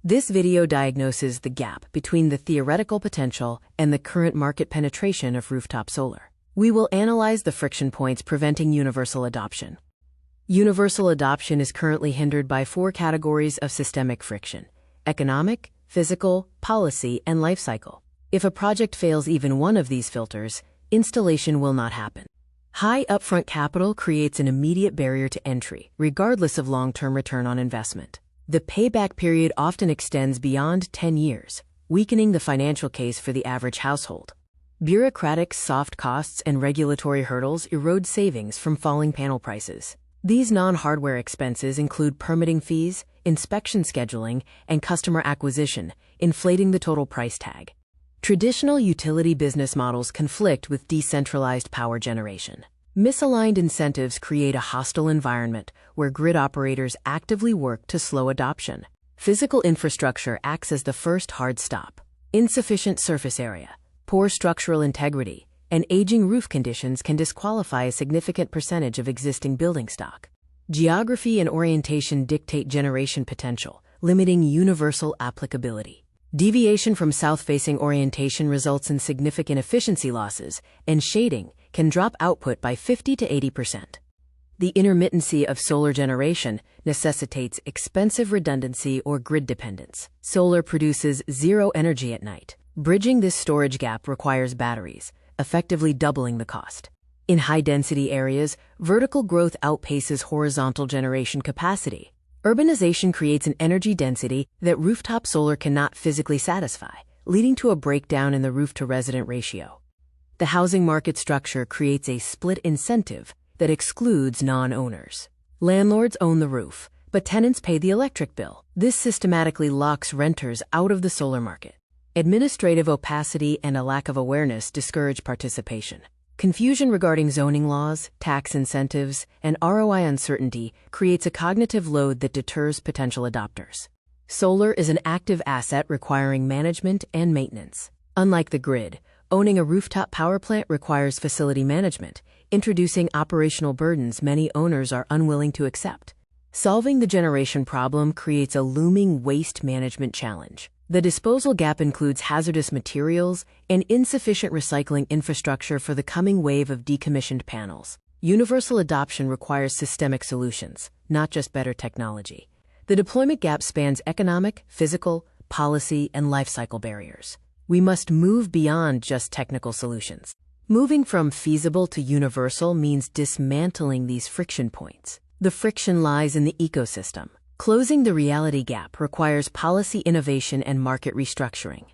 This video diagnoses the gap between the theoretical potential and the current market penetration of rooftop solar. We will analyze the friction points preventing universal adoption. Universal adoption is currently hindered by 4 categories of systemic friction: economic, physical, policy, and life cycle. If a project fails even one of these filters, installation will not happen. High upfront capital creates an immediate barrier to entry, regardless of long-term return on investment. The payback period often extends beyond 10 years, weakening the financial case for the average household. Bureaucratic soft costs and regulatory hurdles erode savings from falling panel prices. These non-hardware expenses include permitting fees, inspection scheduling, and customer acquisition, inflating the total price tag. Traditional utility business models conflict with decentralized power generation. Misaligned incentives create a hostile environment where grid operators actively work to slow adoption. Physical infrastructure acts as the first hard stop. Insufficient surface area, poor structural integrity, and aging roof conditions can disqualify a significant percentage of existing building stock. Geography and orientation dictate generation potential, limiting universal applicability. Deviation from south-facing orientation results in significant efficiency losses, and shading can drop output by 50 to 80%. The intermittency of solar generation necessitates expensive redundancy or grid dependence. Solar produces zero energy at night. Bridging this storage gap requires batteries, effectively doubling the cost. In high-density areas, vertical growth outpaces horizontal generation capacity. Urbanization creates an energy density that rooftop solar cannot physically satisfy, leading to a breakdown in the roof-to-resident ratio. The housing market structure creates a split incentive that excludes non-owners. Landlords own the roof, but tenants pay the electric bill. This systematically locks renters out of the solar market. Administrative opacity and a lack of awareness discourage participation. Confusion regarding zoning laws, tax incentives, and ROI uncertainty creates a cognitive load that deters potential adopters. Solar is an active asset requiring management and maintenance. Unlike the grid, owning a rooftop power plant requires facility management, introducing operational burdens many owners are unwilling to accept. Solving the generation problem creates a looming waste management challenge. The disposal gap includes hazardous materials and insufficient recycling infrastructure for the coming wave of decommissioned panels. Universal adoption requires systemic solutions, not just better technology. The deployment gap spans economic, physical, policy, and life cycle barriers. We must move beyond just technical solutions. Moving from feasible to universal means dismantling these friction points. The friction lies in the ecosystem. Closing the reality gap requires policy innovation and market restructuring.